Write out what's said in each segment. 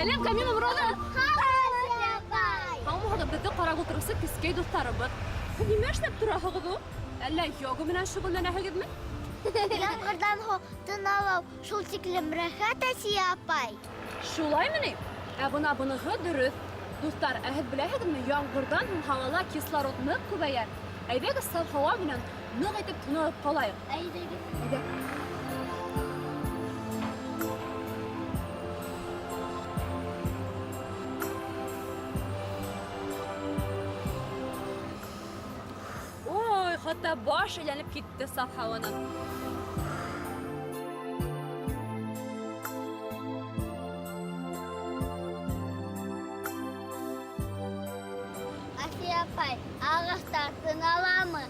Сәлем, Камила Мурада. Һаумыһыҙ беҙҙе ҡарап ултырыусы кескәй дуҫтарыбыҙ. Нимә эшләп тораһығыҙ ул? Әллә йога менән шөғөлләнәһегеҙме? Яңғырҙан һуң тын алыу шул тиклем рәхәт, Асия апай. Шулаймы ни? Ә бына быныһы дөрөҫ. Дуҫтар, ә һеҙ беләһегеҙме, яңғырҙан һуң һауала кислород ныҡ күбәйә. Әйҙәгеҙ саф һауа менән ныҡ итеп тынылып ҡалайыҡ. Әйҙәгеҙ. Ой, хатта баш әйләнеп китте саф һауанан. Асия апай, ағастар тын аламы?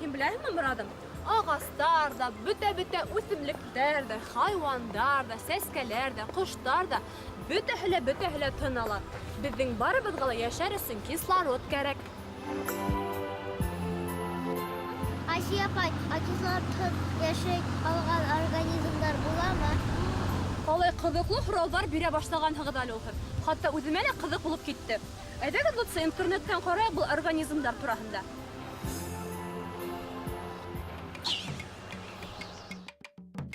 Һин беләһеңме, Морадым? Ағастар да, бөтә үҫемлектәр дә, хайуандар да, сәскәләр дә, ҡоштар да, бөтәһе лә тын ала. Беҙҙең барыбыҙға ла йәшәр өсөн кислород кәрәк. Асия апай, кислородһыҙ йәшәй алған организмдар буламы? Ҡалай ҡыҙыҡлы һорауҙар бирә башлағанһығыҙ әле ул һеҙ. Хатта үҙемә лә ҡыҙыҡ булып китте. Әйҙәгеҙ лутса интернеттан ҡарайыҡ был организмдар тураһында.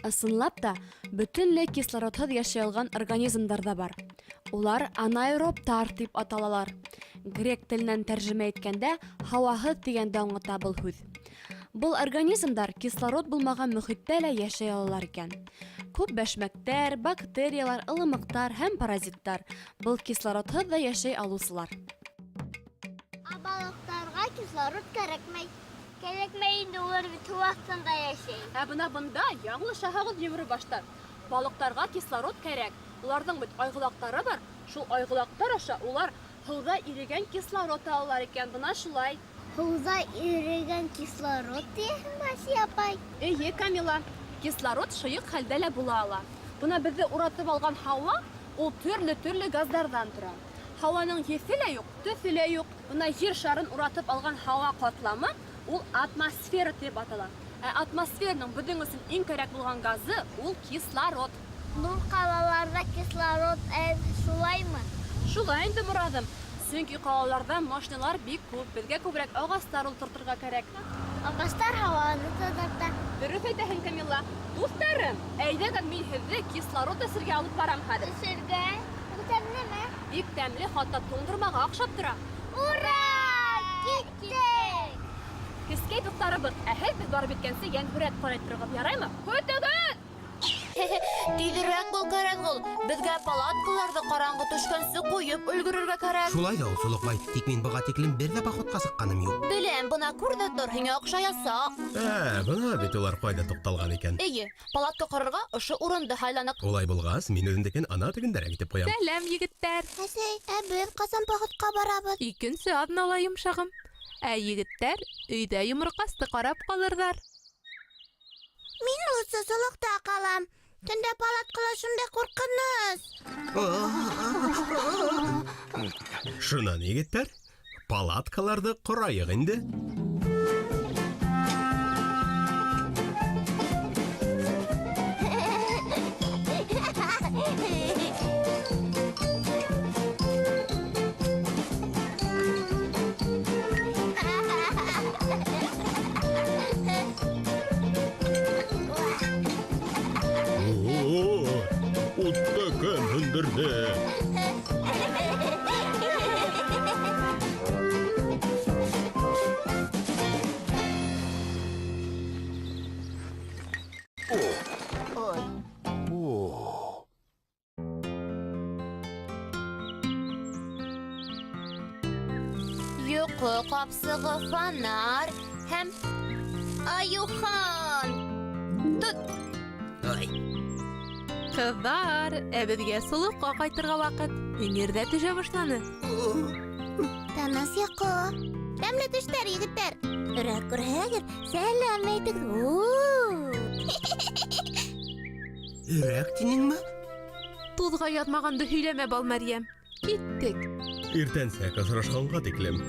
Ысынлап та, бөтөнләй кислородһыҙ йәшәй алған организмдар да бар. Улар анаэробтар тип аталалар. Грек теленән тәржемә иткәндә һауаһыҙ дигәндә аңлата был һүҙ. Был организмдар кислород булмаған мөхиттә лә йәшәй алалар икән. Күп бәшмәктәр, бактериялар, ылымыҡтар һәм паразиттар. Был кислородһыҙ да йәшәй алыусылар. Балыҡтарға кислород кәрәкмәй. Кәрәкмәй инде, улар бит һыу аҫтында йәшәй. Ә бына бында яңылышаһығыҙ йомро баштар. Балыҡтарға кислород кәрәк. Уларҙың бит айғылаҡтары бар. Шул айғылаҡтар аша улар һыуҙа ирегән кислород алалар икән. Бына шулай. Һыуҙа ирегән кислород тиәһеңме, Асия апай? Эйе, Камила. Кислород шыйыҡ хәлдә лә була ала. Бына беҙҙе уратып алған һауа, ул төрлө газдарҙан тора. Һауаның еҫе лә юҡ, төҫө лә юҡ. Бына ер шарын уратып алған һауа ҡатламы, ул атмосфера тип атала. Ә атмосфераның беҙҙең өсөн иң кәрәк булған газы ул кислород. Ҙур ҡалаларҙа кислород шулаймы? Шулай инде, Морадым. Сөнки ҡалаларҙа машиналар бик күп, беҙгә күберәк ағастар ултыртырға кәрәк. Ағастар һауаны таҙарта. Дөрөҫ әйтәһең, Камила. Дуҫтарым, әйҙәгеҙ мин һеҙҙе кислород эсергә алып барам хәҙер. Эсергә? Тәмлеме? Бик тәмле, хатта туңдырмаға оҡшап тора. Ура! Киттек! Кескәй дуҫтарыбыҙ, ә һеҙ беҙ барып еткәнсе йәнһүрәт ҡарай торығыҙ, яраймы? Көтөгөҙ! Тиҙерәк был кәрәк ул. Беҙгә палаткаларҙы ҡараңғы төшкәнсе ҡуйып өлгөрөргә кәрәк. Шулай да ул, Сулыҡбай, тик мин быға тиклем бер ҙә походҡа сыҡҡаным юҡ. Беләм, бына күр ҙә тор, һиңә оҡшаясаҡ. Бына бит улар ҡайҙа туҡталған икән. Эйе, палатка ҡорорға ошо урынды һайланыҡ. Улай булғас, мин үҙемдекен ана тегендәрәк итеп ҡуям. Сәләм, егеттәр. Әсәй, беҙ ҡасан походҡа барабыҙ? Икенсе аҙнала йомшағым. Ә егеттәр өйҙә йоморҡасты ҡарап ҡалырҙар. Мин лутса солоҡта ҡалам. Төндә палаткала шундай ҡурҡыныс. Шунан, егеттәр, палаткаларҙы ҡорайыҡ инде. Утта һындырҙы. Йоҡо ҡапсығы, фонар һәм Аюхан. Тот! Ҡыҙҙар, беҙгә солоҡҡа ҡайтырға ваҡыт. Эңер ҙә төшә башланы. Тыныс йоҡо. Тәмле төштәр, егеттәр. Өрәк күрһәгеҙ, сәләм әйтегеҙ. Өрәк тинеңме? Туҙға яҙмағанды һөйләмә, Балмәрйәм. Киттек. Иртәнсәк осрашҡанға тиклем.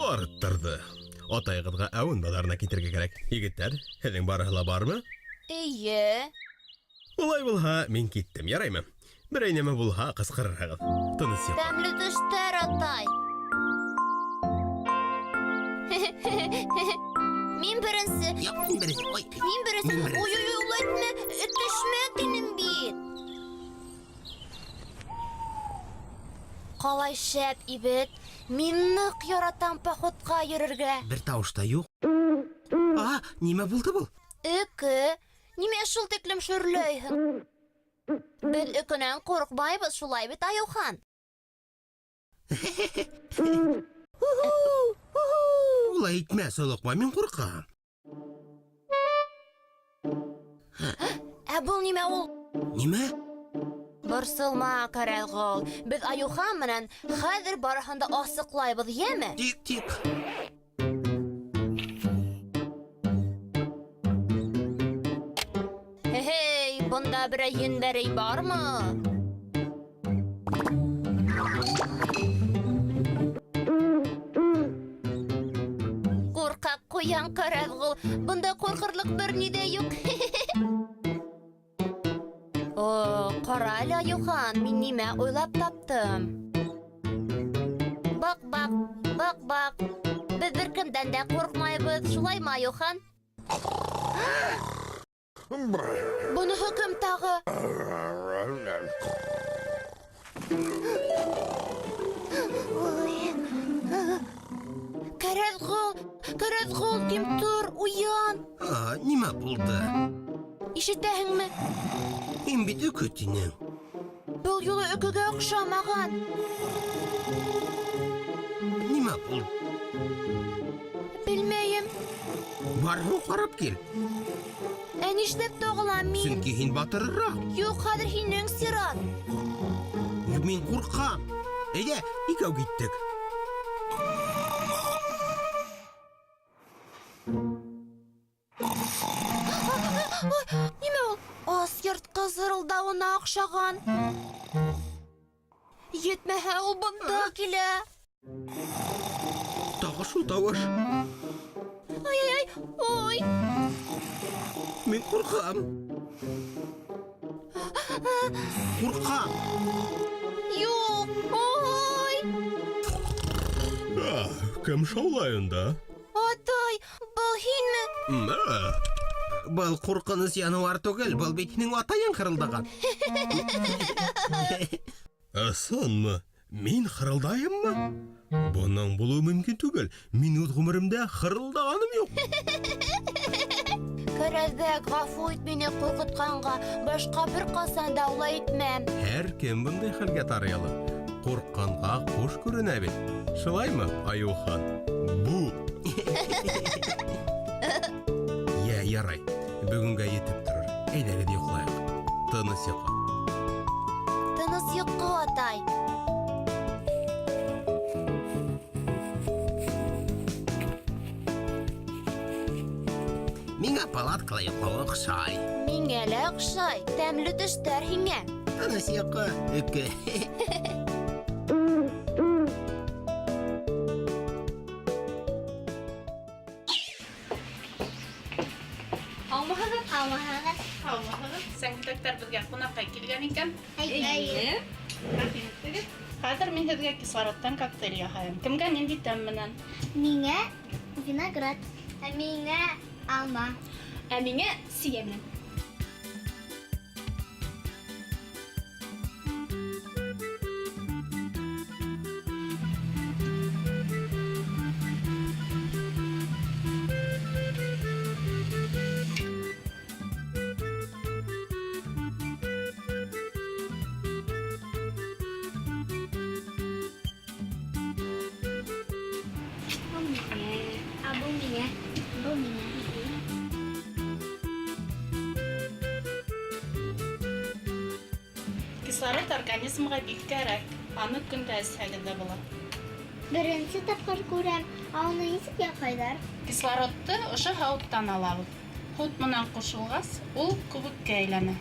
Арыттырҙы. Атайығыҙға әүен баҙарына китергә кәрәк. Егеттәр, һеҙҙең барыһы ла бармы? Эйе. Улай булһа, мин киттем, яраймы? Берәй нәмә булһа, кысқырырһығыҙ. Тыныс йоҡла. Тәмле төштәр, атай. Мин беренсе. Юҡ, мин беренсе. Ой. Мин беренсе. Мин беренсе. Ой, улайтма. Төшмә тинем бит. Ҡалай шәп, ибет. Мин ныҡ яратам походҡа йөрөргә. Бер тауышта юҡ. Нимә булды был? Өкө. Нимә шул тиклем шөрләйһең? Беҙ өкөнән ҡурҡмайбыҙ, шулай бит, Айыухан? Улай итмә, солоҡма, мин ҡурҡам. Ә был нимә ул? Нимә? Борсолма, Ҡарағол. Беҙ Айыухан менән хәҙер барыһын да асыҡлайбыҙ, йәме? Тик. Хей, бында берәй ендәрей бармы? Ҡурҡаҡ ҡуян, Ҡарағол. Бында ҡурҡырлыҡ бер ни дә юҡ. О, ҡара әле, Айыухан, мин нимә уйлап таптым. Баҡ. Беҙ бер кемдән дә ҡурҡмайбыҙ, шулаймы, Айыухан? Быныһы кем тағы? Ҡарағол, тим тор, уян. Нимә булды? Ишетәһеңме? Һин бит өкө тинең. Был юлы өкөгә оҡшамаған. Нимә булды? Белмәйем. Барһын ҡарап кил. Ә нишләп тағылам мин? Сөнки һин батырыраҡ. Юҡ, хәҙер һинең сират. Мин ҡурҡам. Әйҙә, икәү киттек. Нимә ул? Ас йыртҡы зырылдауына оҡшаған. Етмәһә, ул бында килә. Тағы шул тауыш. Ой. Мин ҡурҡам. Юҡ, ой. Кем шаулай унда? Атай, был һинме? Был ҡурҡыныс януар түгел, был бит һинең атайың хырылдаған. Ысынмы? Мин хырылдайыммы? Бының булыуы мөмкин түгел. Мин үҙ ғүмеремдә хырылдағаным юҡ. Кәрәҙәк, ғәфү ит мине ҡурҡытҡанға. Башҡа бер ҡасан да улай итмәм. Һәр кем бындай хәлгә тарыялы. Ҡурҡҡанға ҡуш күренә бит. Шулаймы, Айыухан? Бу. Ярай. Бөгөнгә етеп торор. Әйҙәгеҙ йоҡлайыҡ. Тыныс йоҡла. Тыныс йоҡо, атай. Миңә палаткала йоҡлауы оҡшай. Миңә лә оҡшай. Тәмле төштәр һиңә. Тыныс йоҡо, өкө. Һаумыһығыҙ. Сәңгелдәктәр беҙгә ҡунаҡҡа килгән икән. Хәҙер мин һеҙгә кислородтан коктейль яһайым. Кемгә ниндәй тәм менән? Миңә виноград. Ә миңә алма. Ә миңә сия менән. Бұл миңә. Кислород организмға бик кәрәк. Аны көндә эсһәгеҙ ҙә була. Беренсе тапҡыр күрәм. Аны нисек яһайҙар? Кислородты ошо һауыттан алабыҙ. Һут менән ҡушылғас, ул күбеккә әйләнә.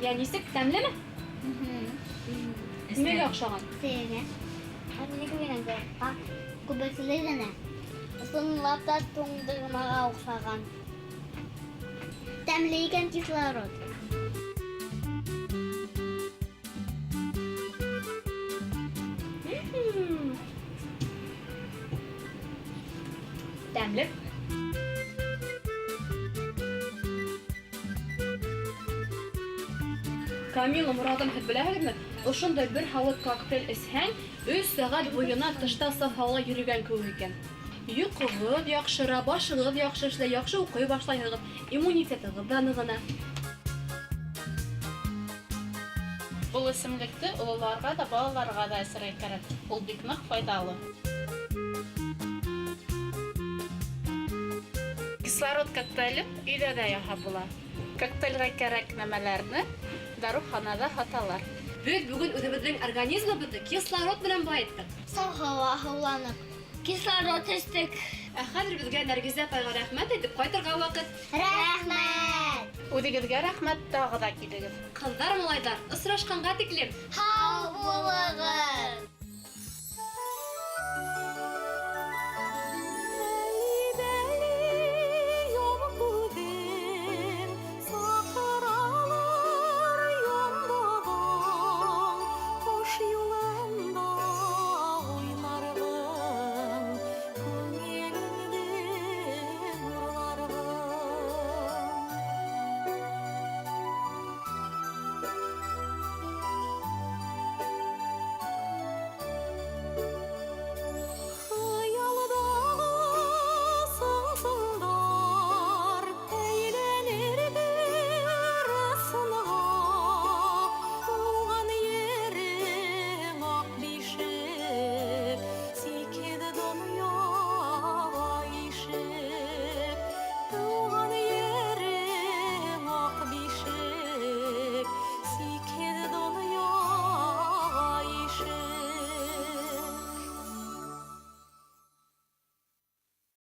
Я нисек, тәмлеме? Нимәгә оҡшаған? Сәйгә. Минеке виноград. Күбекле генә. Ысынлап та туңдырмаға оҡшаған. тәмле икән кислород. Тәмле. Камила, Морадым, һеҙ беләһегеҙме? Ошондай бер һауыт коктейль эсһәң, 3 сәғәт буена тышта саф һауала йөрөгән кеүек икән. Йоҡоғоҙ яҡшыра, башығыҙ яҡшы эшләй, яҡшы уҡый башлайһығыҙ, иммунитетығыҙ ҙа нығына. Бұл исемлекте ололарға да, балаларға да әсерәй кәрәк. Ул бик ныҡ файдалы. Кислород коктейле өйҙә дә яһап була. Коктейлгә кәрәк нәмәләрне даруханада һаталар. Беҙ бөгөн үҙебеҙҙең организмыбыҙҙы кислород менән байыттыҡ. Сау һауа һауланып. Кислород эстек. Ә хәҙер беҙгә Нәргиз апайға рәхмәт әйтеп ҡайтырға ваҡыт. Рәхмәт. Үҙегеҙгә рәхмәт, тағы да килегеҙ. Ҡыҙҙар, малайҙар, осрашҡанға тиклем. Һау булығыҙ.